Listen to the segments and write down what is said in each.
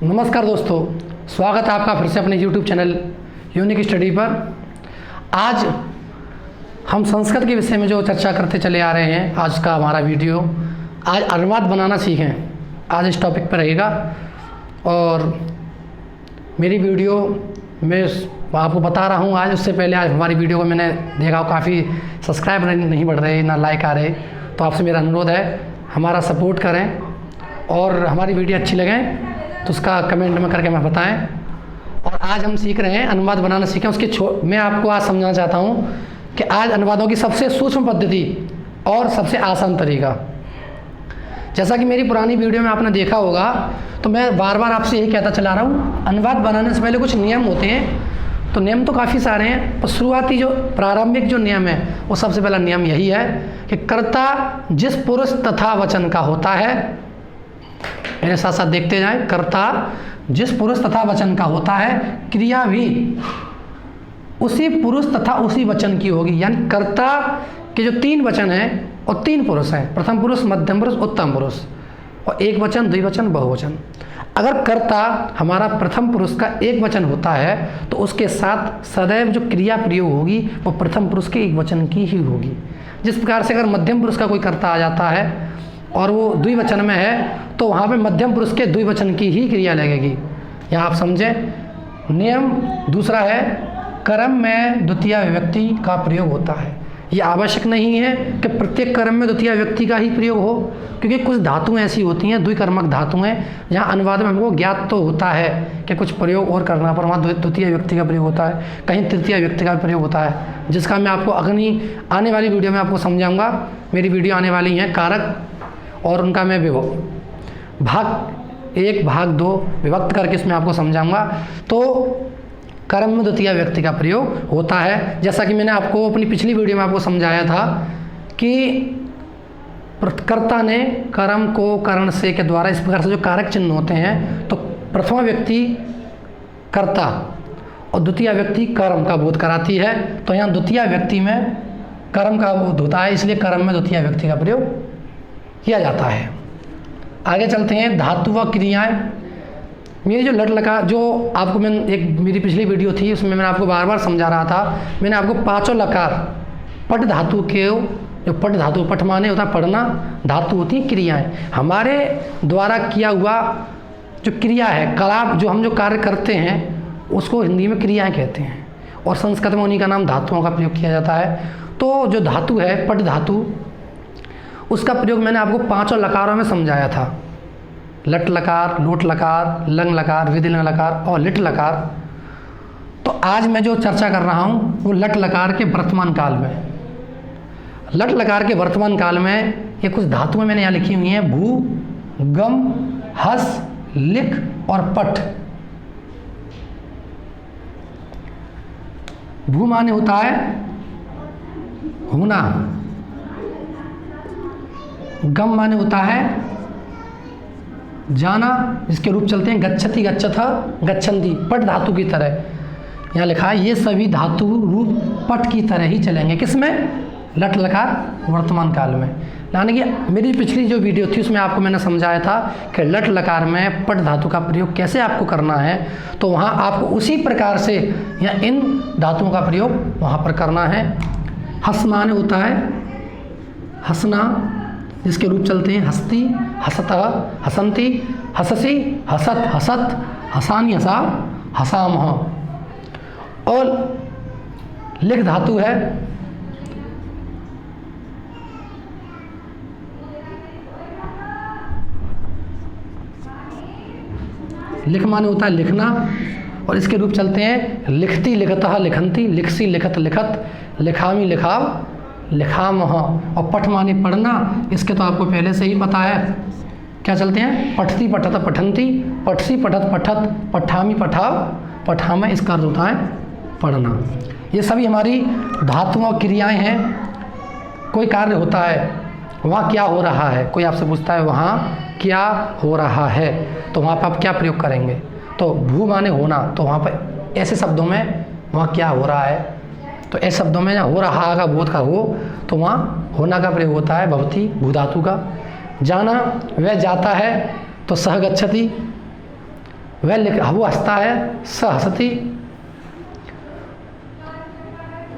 नमस्कार दोस्तों, स्वागत है आपका फिर से अपने YouTube चैनल यूनिक स्टडी पर। आज हम संस्कृत के विषय में जो चर्चा करते चले आ रहे हैं, आज का हमारा वीडियो आज अनुवाद बनाना सीखें, आज इस टॉपिक पर रहेगा। और मेरी वीडियो मैं आपको बता रहा हूँ आज, उससे पहले आज हमारी वीडियो को मैंने देखा काफ़ी सब्सक्राइब नहीं बढ़ रहे, ना लाइक आ रहे, तो आपसे मेरा अनुरोध है हमारा सपोर्ट करें और हमारी वीडियो अच्छी लगे तो उसका कमेंट में करके मैं बताएं। और आज हम सीख रहे हैं अनुवाद बनाना सीखें, उसके मैं आपको आज समझाना चाहता हूँ कि आज अनुवादों की सबसे सूक्ष्म पद्धति और सबसे आसान तरीका। जैसा कि मेरी पुरानी वीडियो में आपने देखा होगा, तो मैं बार बार आपसे यही कहता चला रहा हूँ, अनुवाद बनाने से पहले कुछ नियम होते हैं। तो नियम तो काफ़ी सारे हैं, पर शुरुआती जो प्रारंभिक जो नियम है वो सबसे पहला नियम यही है कि कर्ता जिस पुरुष तथा वचन का होता है, मेरे साथ साथ देखते जाएं, कर्ता जिस पुरुष तथा वचन का होता है, क्रिया भी उसी पुरुष तथा उसी वचन की होगी। यानी कर्ता के जो तीन वचन हैं और तीन पुरुष हैं, प्रथम पुरुष, मध्यम पुरुष, उत्तम पुरुष, और एक वचन, द्विवचन, बहुवचन। अगर कर्ता हमारा प्रथम पुरुष का एक वचन होता है तो उसके साथ सदैव जो क्रिया प्रयोग होगी वो प्रथम पुरुष के एक वचन की ही होगी। जिस प्रकार से अगर मध्यम पुरुष का कोई कर्ता आ जाता है और वो द्विवचन में है तो वहाँ पे मध्यम पुरुष के द्विवचन की ही क्रिया लगेगी। यहाँ आप समझें। नियम दूसरा है, कर्म में द्वितीय विभक्ति का प्रयोग होता है। ये आवश्यक नहीं है कि प्रत्येक कर्म में द्वितीय विभक्ति का ही प्रयोग हो, क्योंकि कुछ धातुएं ऐसी होती हैं, द्विकर्मक धातुएं, जहाँ अनुवाद में हमको ज्ञात तो होता है कि कुछ प्रयोग और करना पर वहाँ द्वितीय विभक्ति का प्रयोग होता है, कहीं तृतीय विभक्ति का प्रयोग होता है, जिसका मैं आपको आने वाली वीडियो में आपको समझाऊँगा। मेरी वीडियो आने वाली है कारक और उनका मैं भाग 1 भाग 2 विभक्त करके इसमें आपको समझाऊंगा। तो कर्म में द्वितीय व्यक्ति का प्रयोग होता है। जैसा कि मैंने आपको अपनी पिछली वीडियो में आपको समझाया था कि कर्ता ने कर्म को करण से के द्वारा इस प्रकार से जो कारक चिन्ह होते हैं, तो प्रथम व्यक्ति कर्ता और द्वितीय व्यक्ति कर्म का बोध कराती है। तो यहाँ द्वितीय व्यक्ति में कर्म का बोध होता है, इसलिए कर्म में द्वितीय व्यक्ति का प्रयोग किया जाता है। आगे चलते हैं, धातु व क्रियाएं। मेरी जो लट लगा जो आपको मेरी पिछली वीडियो थी उसमें मैंने आपको बार बार समझा रहा था। मैंने आपको पांचों लकार पट धातु के, जो पट धातु, पट माने होता है पढ़ना, धातु होती है क्रियाएं। हमारे द्वारा किया हुआ जो क्रिया है, कला, जो हम जो कार्य करते हैं उसको हिंदी में क्रियाएं कहते हैं और संस्कृत में उन्हीं का नाम धातुओं का प्रयोग किया जाता है। तो जो धातु है पट धातु, उसका प्रयोग मैंने आपको पांचों लकारों में समझाया था। लट लकार, लोट लकार, लंग लकार, विधिलिंग लकार और लिट लकार। तो आज मैं जो चर्चा कर रहा हूँ वो लट लकार के वर्तमान काल में। लट लकार के वर्तमान काल में ये कुछ धातुएं मैंने यहाँ लिखी हुई हैं, भू, गम, हस, लिख और पट। भू माने होता है होना, गम माने होता है जाना, जिसके रूप चलते हैं गच्छति, गच्छथ, गच्छन्ति, पट धातु की तरह। यहाँ लिखा है ये सभी धातु रूप पट की तरह ही चलेंगे। किसमें? लट लकार वर्तमान काल में। यानी कि मेरी पिछली जो वीडियो थी उसमें आपको मैंने समझाया था कि लट लकार में पट धातु का प्रयोग कैसे आपको करना है। तो वहाँ आपको उसी प्रकार से या इन धातुओं का प्रयोग वहाँ पर करना है। हस माने होता है हंसना, जिसके रूप चलते हैं हस्ती, हसतः, हसंती, हससी, हसत, हसत, हसानी, हसा, हसामह। और लिख धातु है लिख माने होता है लिखना और इसके रूप चलते हैं लिखती, लिखतः, लिखंती, लिखसी, लिखत, लिखत, लिखामी, लिखाव, लिखामह। और पठ माने पढ़ना, इसके तो आपको पहले से ही पता है क्या चलते हैं, पठती, पठत, पठंती, पठसी, पठत, पठत, पठामी, पठाव, पठाम, इसका अर्थ होता है पढ़ना। ये सभी हमारी धातुओं और क्रियाएं हैं। कोई कार्य होता है, वहाँ क्या हो रहा है, कोई आपसे पूछता है वहाँ क्या हो रहा है, तो वहाँ पर आप क्या प्रयोग करेंगे। तो भू माने होना, तो वहाँ पर ऐसे शब्दों में वहाँ क्या हो रहा है, तो ऐसे शब्दों में हो रहा का बोध का हो, तो वहाँ होना का प्रयोग होता है भवती, भू धातु का। जाना, वह जाता है, तो सह गच्छति, वो हंसता है, स हंसती,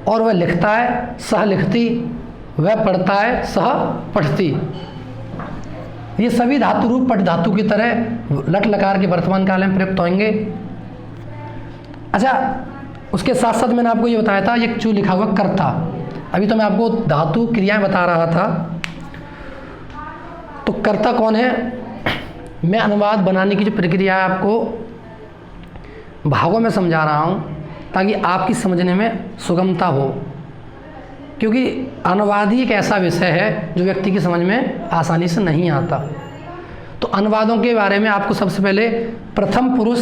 और वह लिखता है, सह लिखती, वह पढ़ता है, सह पढ़ती। ये सभी धातु रूप पट धातु की तरह लट लकार के वर्तमान काल में प्रयुक्त होंगे। अच्छा, उसके साथ साथ मैंने आपको ये बताया था, एक चू लिखा हुआ कर्ता। अभी तो मैं आपको धातु क्रियाएं बता रहा था, तो कर्ता कौन है? मैं अनुवाद बनाने की जो प्रक्रिया है आपको भागों में समझा रहा हूँ ताकि आपकी समझने में सुगमता हो, क्योंकि अनुवाद ही एक ऐसा विषय है जो व्यक्ति की समझ में आसानी से नहीं आता। तो अनुवादों के बारे में आपको सबसे पहले प्रथम पुरुष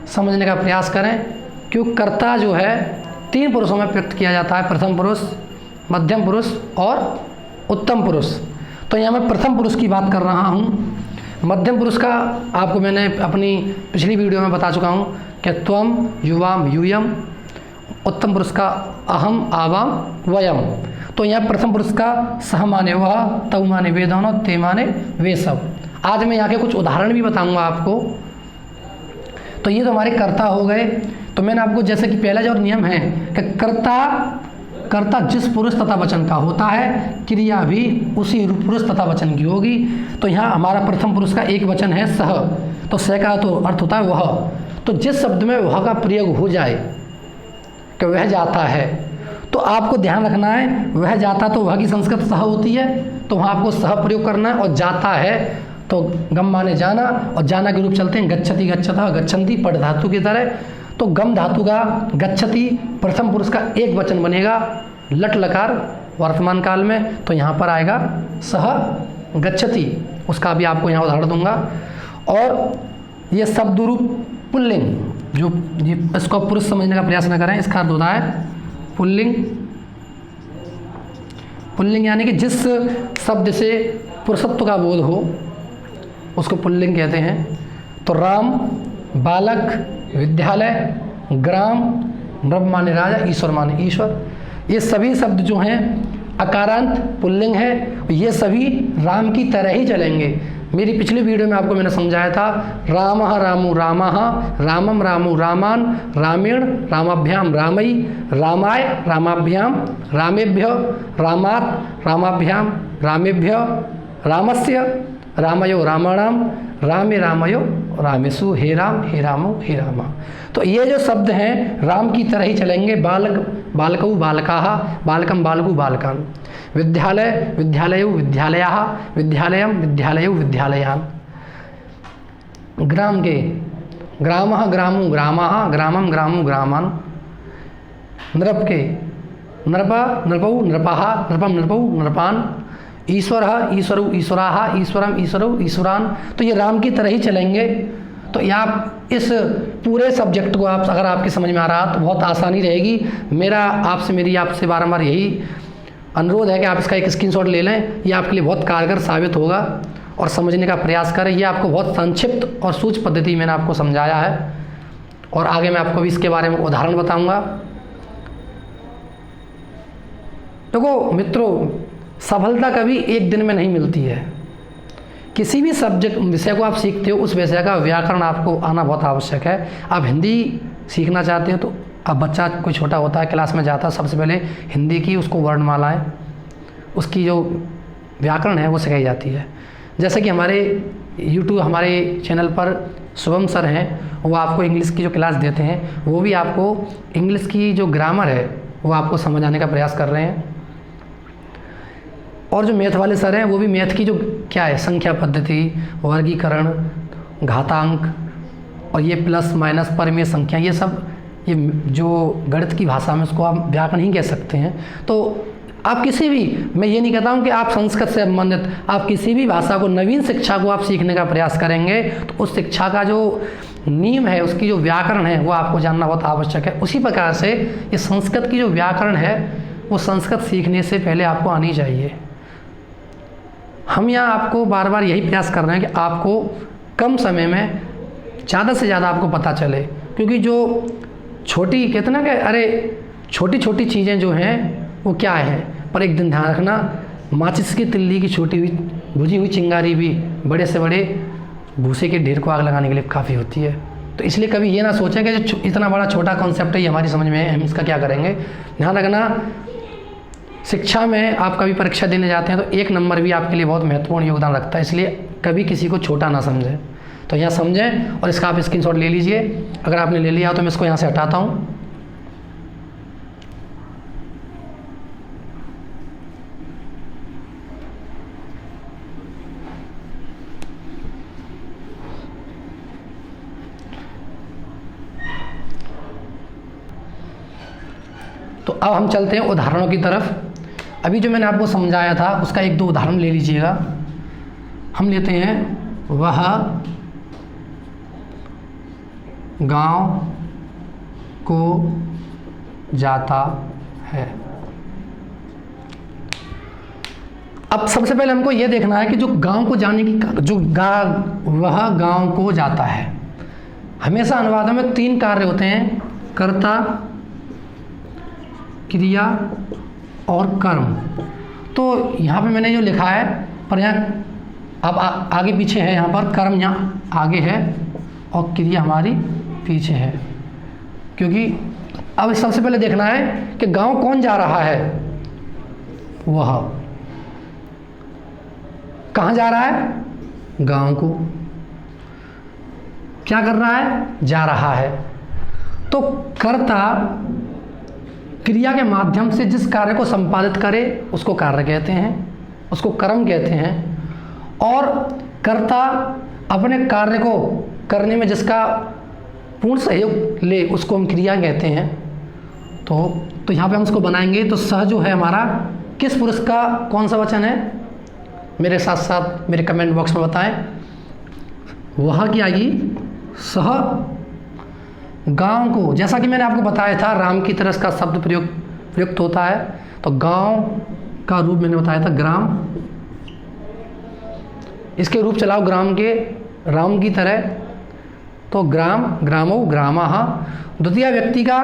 समझने का प्रयास करें, क्योंकि कर्ता जो है 3 पुरुषों में प्रयुक्त किया जाता है, प्रथम पुरुष, मध्यम पुरुष और उत्तम पुरुष। तो यहाँ मैं प्रथम पुरुष की बात कर रहा हूँ। मध्यम पुरुष का आपको मैंने अपनी पिछली वीडियो में बता चुका हूँ कि त्वम, युवाम, यूयम। उत्तम पुरुष का अहम, आवाम, वयम। तो यहाँ प्रथम पुरुष का सह माने वह, तव माने वे दोनों, ते माने वे सब। आज मैं यहाँ के कुछ उदाहरण भी बताऊँगा आपको। तो ये तो हमारे कर्ता हो गए। तो मैंने आपको जैसे कि पहला जो नियम है कि कर्ता जिस पुरुष तथा वचन का होता है, क्रिया भी उसी पुरुष तथा वचन की होगी। तो यहाँ हमारा प्रथम पुरुष का एक वचन है सह, तो सह का तो अर्थ होता है वह। तो जिस शब्द में वह का प्रयोग हो जाए कि वह जाता है, तो आपको ध्यान रखना है, वह जाता तो वह की संस्कृत सह होती है, तो वहाँ आपको सह प्रयोग करना है। और जाता है तो गम माने जाना, और जाना के रूप चलते हैं गच्छति, गच्छतः, गच्छन्ति, पट धातु की तरह। तो गम धातु का गच्छति प्रथम पुरुष का एक वचन बनेगा, लट लकार वर्तमान काल में, तो यहाँ पर आएगा सह गच्छति। उसका भी आपको यहाँ उदाहरण दूंगा। और ये शब्द रूप पुल्लिंग, जो इसको पुरुष समझने का प्रयास न करें, इसका अर्थ होता है पुल्लिंग। पुल्लिंग यानी कि जिस शब्द से पुरुषत्व का बोध हो उसको पुल्लिंग कहते हैं। तो राम, बालक, विद्यालय, ग्राम, नृप माने राजा, ईश्वर माने ईश्वर। ये सभी शब्द जो हैं अकारांत पुल्लिंग है, ये सभी राम की तरह ही चलेंगे। मेरी पिछली वीडियो में आपको मैंने समझाया था, रामः रामू रामः, रामम रामू रामान, रामेण रामाभ्याम रामई, रामाय रामाभ्याम रामेभ्य, रामात् रामाभ्याम रामेभ्य, रामस्य रामयो रामाणाम, रामे रामयो रामेशु, हे राम हे रामो हे रामा। तो ये जो शब्द हैं राम की तरह ही चलेंगे। बालक, बालकौ बालकाः, बालकम बालकु बालकान्, विद्यालय, विद्यालयौ विद्यालयाः, विद्यालयम विद्यालयौ विद्यालयान्। ग्राम के ग्रामः ग्रामो ग्रामाः, ग्रामम ग्रामो ग्रामान्। नृप के नृप नृपौ नृपाः, नृपम नृपौ नृपान्। ईश्वर ईश्वरौ ईश्वराः, ईश्वरम ईश्वरौ ईश्वरान। तो ये राम की तरह ही चलेंगे। तो ये आप इस पूरे सब्जेक्ट को आप अगर आपकी समझ में आ रहा तो बहुत आसानी रहेगी। मेरी आपसे बारंबार यही अनुरोध है कि आप इसका एक स्क्रीनशॉट ले लें। ये आपके लिए बहुत कारगर साबित होगा और समझने का प्रयास करें। ये आपको बहुत संक्षिप्त और सूक्ष्म पद्धति मैंने आपको समझाया है, और आगे मैं आपको भी इसके बारे में उदाहरण बताऊँगा। देखो मित्रों, सफलता कभी एक दिन में नहीं मिलती है। किसी भी सब्जेक्ट विषय को आप सीखते हो, उस विषय का व्याकरण आपको आना बहुत आवश्यक है। आप हिंदी सीखना चाहते हो तो अब बच्चा कोई छोटा होता है, क्लास में जाता है, सबसे पहले हिंदी की उसको वर्णमालाएं, उसकी जो व्याकरण है वो सिखाई जाती है। जैसे कि हमारे चैनल पर शुभम सर हैं, वो आपको इंग्लिश की जो क्लास देते हैं, वो भी आपको इंग्लिश की जो ग्रामर है वो आपको समझाने का प्रयास कर रहे हैं। और जो मैथ वाले सर हैं वो भी मैथ की जो क्या है संख्या पद्धति, वर्गीकरण, घातांक, और ये प्लस माइनस परमेय संख्या, ये सब ये जो गणित की भाषा में उसको आप व्याकरण ही कह सकते हैं। तो आप किसी भी, मैं ये नहीं कहता हूँ कि आप संस्कृत से संबंधित, आप किसी भी भाषा को, नवीन शिक्षा को आप सीखने का प्रयास करेंगे तो उस शिक्षा का जो नियम है, उसकी जो व्याकरण है वो आपको जानना बहुत आवश्यक है। उसी प्रकार से ये संस्कृत की जो व्याकरण है वो संस्कृत सीखने से पहले आपको आनी चाहिए। हम यहाँ आपको बार बार यही प्रयास कर रहे हैं कि आपको कम समय में ज़्यादा से ज़्यादा आपको पता चले, क्योंकि जो छोटी कहते ना कि अरे छोटी छोटी चीज़ें जो हैं वो क्या है, पर एक दिन ध्यान रखना, माचिस की तिल्ली की छोटी हुई बुझी हुई चिंगारी भी बड़े से बड़े भूसे के ढेर को आग लगाने के लिए काफ़ी होती है। तो इसलिए कभी ये ना सोचें कि जो इतना बड़ा छोटा कॉन्सेप्ट है ये हमारी समझ में है, हम इसका क्या करेंगे। ध्यान रखना, शिक्षा में आप कभी परीक्षा देने जाते हैं तो 1 नंबर भी आपके लिए बहुत महत्वपूर्ण योगदान रखता है, इसलिए कभी किसी को छोटा ना समझें। तो यहाँ समझें और इसका आप स्क्रीनशॉट ले लीजिए। अगर आपने ले लिया तो मैं इसको यहाँ से हटाता हूँ। तो अब हम चलते हैं उदाहरणों की तरफ। अभी जो मैंने आपको समझाया था उसका 1-2 उदाहरण ले लीजिएगा। हम लेते हैं, वह गांव को जाता है। अब सबसे पहले हमको यह देखना है कि जो गांव को जाने की वह गांव को जाता है। हमेशा अनुवादों में 3 कार्य होते हैं, कर्ता, क्रिया और कर्म। तो यहाँ पे मैंने जो लिखा है, पर यहाँ अब आगे पीछे है, यहाँ पर कर्म यहाँ आगे है और क्रिया हमारी पीछे है, क्योंकि अब सबसे पहले देखना है कि गांव कौन जा रहा है। वह कहाँ जा रहा है? गांव को। क्या कर रहा है? जा रहा है। तो कर्ता क्रिया के माध्यम से जिस कार्य को संपादित करे उसको कार्य कहते हैं, उसको कर्म कहते हैं। और कर्ता अपने कार्य को करने में जिसका पूर्ण सहयोग ले उसको हम क्रिया कहते हैं। तो यहाँ पे हम इसको बनाएंगे। तो सह जो है हमारा किस पुरुष का कौन सा वचन है? मेरे साथ साथ मेरे कमेंट बॉक्स में बताएं। वह क्या आएगी? सह गांव को, जैसा कि मैंने आपको बताया था राम की तरह का शब्द प्रयुक्त होता है। तो गांव का रूप मैंने बताया था ग्राम, इसके रूप चलाओ ग्राम के, राम की तरह। तो ग्राम, ग्रामो, ग्रामः। द्वितीय व्यक्ति का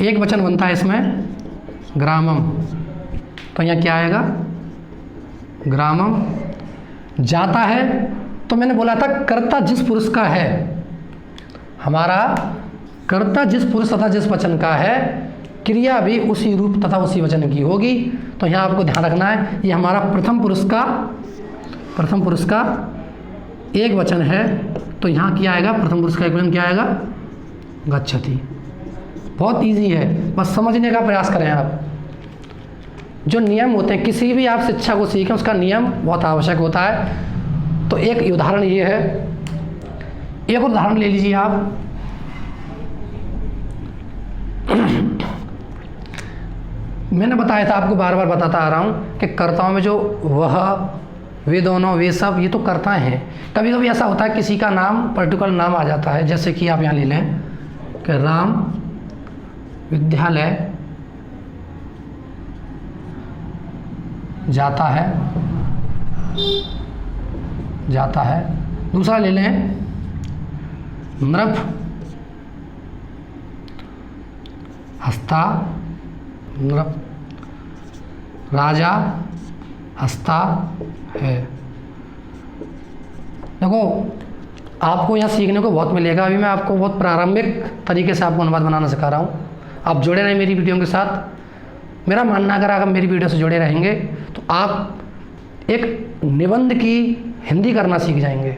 एक वचन बनता है इसमें, ग्रामम। तो यहाँ क्या आएगा? ग्रामम। जाता है, तो मैंने बोला था कर्ता जिस पुरुष का है, हमारा कर्ता जिस पुरुष तथा जिस वचन का है, क्रिया भी उसी रूप तथा उसी वचन की होगी। तो यहाँ आपको ध्यान रखना है, ये हमारा प्रथम पुरुष का एक वचन है। तो यहाँ क्या आएगा? प्रथम पुरुष का एक वचन क्या आएगा? गच्छति। बहुत इजी है, बस समझने का प्रयास करें आप। जो नियम होते हैं, किसी भी आप शिक्षा को सीखें उसका नियम बहुत आवश्यक होता है। तो एक उदाहरण ये है, एक उदाहरण ले लीजिए आप। मैंने बताया था, आपको बार बार बताता आ रहा हूँ कि कर्ताओं में जो वह, वे दोनों, वे सब, ये तो कर्ता हैं। कभी कभी ऐसा होता है किसी का नाम, पर्टिकुलर नाम आ जाता है, जैसे कि आप यहाँ ले लें कि राम विद्यालय जाता है। दूसरा ले लें, नृप हंसता, नृप राजा हंसता है। देखो आपको यहाँ सीखने को बहुत मिलेगा। अभी मैं आपको बहुत प्रारंभिक तरीके से आपको अनुवाद बनाना सिखा रहा हूँ। आप जुड़े रहें मेरी वीडियो के साथ। मेरा मानना अगर आप मेरी वीडियो से जुड़े रहेंगे तो आप एक निबंध की हिंदी करना सीख जाएंगे,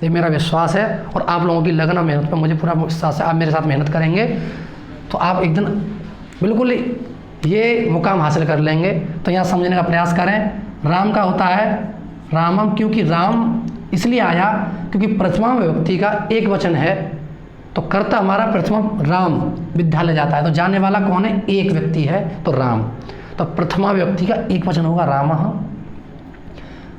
ये मेरा विश्वास है। और आप लोगों की लगन और मेहनत पर मुझे पूरा विश्वास है। आप मेरे साथ मेहनत करेंगे तो आप एक दिन बिल्कुल ये मुकाम हासिल कर लेंगे। तो यहाँ समझने का प्रयास करें। राम का होता है रामम, क्योंकि राम इसलिए आया क्योंकि प्रथमा विभक्ति का एक वचन है। तो कर्ता हमारा प्रथमा राम विद्यालय जाता है, तो जाने वाला कौन है? एक व्यक्ति है, तो राम। तो प्रथमा विभक्ति का एक वचन होगा रामः।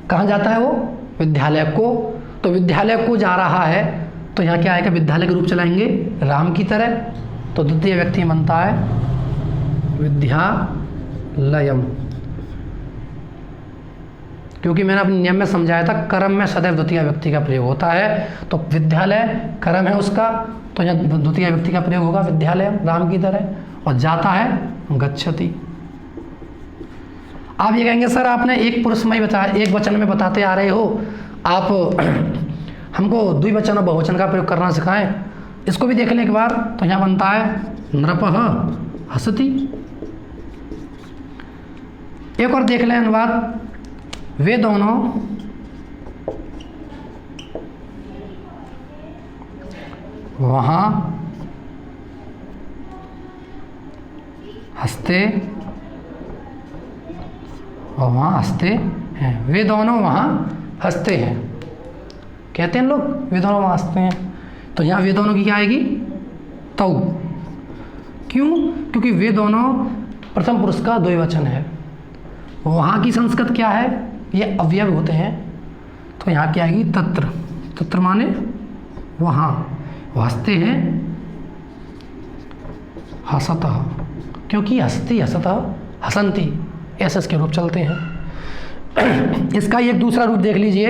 कहाँ जाता है वो? विद्यालय को। तो विद्यालय को जा रहा है, तो यहाँ क्या आएगा? विद्यालय के रूप चलाएंगे राम की तरह। तो द्वितीय व्यक्ति बनता है विद्यालयम, क्योंकि मैंने अपने नियम में समझाया था कर्म में सदैव द्वितीय व्यक्ति का प्रयोग होता है। तो विद्यालय कर्म है उसका, तो यहाँ द्वितीय व्यक्ति का प्रयोग होगा विद्यालय राम की तरह। और जाता है गच्छति। आप ये कहेंगे सर आपने एक पुरुष में ही बताया, एक वचन में बताते आ रहे हो, आप हमको द्विवचन और बहुवचन का प्रयोग करना सिखाएं। इसको भी देख लें एक बार। तो यहाँ बनता है नृपः हसति। एक और देख लें अनुवाद, वे दोनों वहाँ हंसते और वहाँ हंसते हैं। वे दोनों वहाँ हंसते हैं, कहते हैं लोग वे दोनों वहाँ हंसते हैं। तो यहाँ वे दोनों की क्या आएगी? तौ। क्यों? क्योंकि वे दोनों प्रथम पुरुष का द्विवचन है। वहाँ की संस्कृत क्या है? ये अवयव होते हैं। तो यहाँ क्या आएगी? तत्र। तत्र माने वहाँ, वो हंसते हैं हसतः, क्योंकि हंसती हसतः हसंती ऐसे इसके रूप चलते हैं। इसका एक दूसरा रूप देख लीजिए।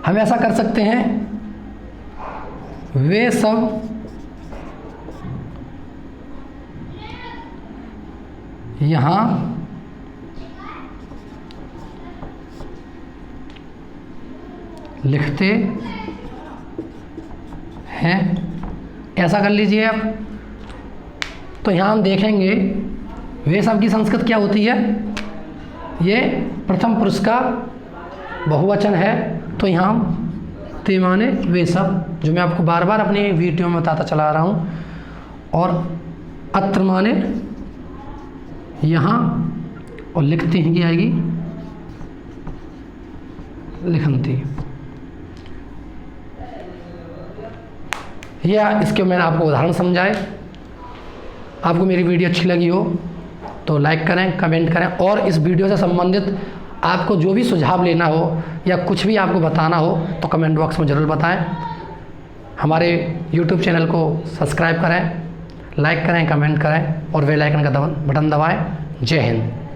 हम ऐसा कर सकते हैं, वे सब यहाँ लिखते हैं, ऐसा कर लीजिए आप। तो यहाँ हम देखेंगे वे सब की संस्कृत क्या होती है? ये प्रथम पुरुष का बहुवचन है। तो यहाँ हम ते माने वे सब, जो मैं आपको बार बार अपने वीडियो में बताता चला रहा हूँ। और अत्र माने यहाँ, और लिखते हैं कि आएगी लिखंती। या इसके मैंने आपको उदाहरण समझाए। आपको मेरी वीडियो अच्छी लगी हो तो लाइक करें, कमेंट करें, और इस वीडियो से संबंधित आपको जो भी सुझाव लेना हो या कुछ भी आपको बताना हो तो कमेंट बॉक्स में ज़रूर बताएं। हमारे YouTube चैनल को सब्सक्राइब करें, लाइक करें, कमेंट करें और बेल आइकन का बटन दबाएं। जय हिंद।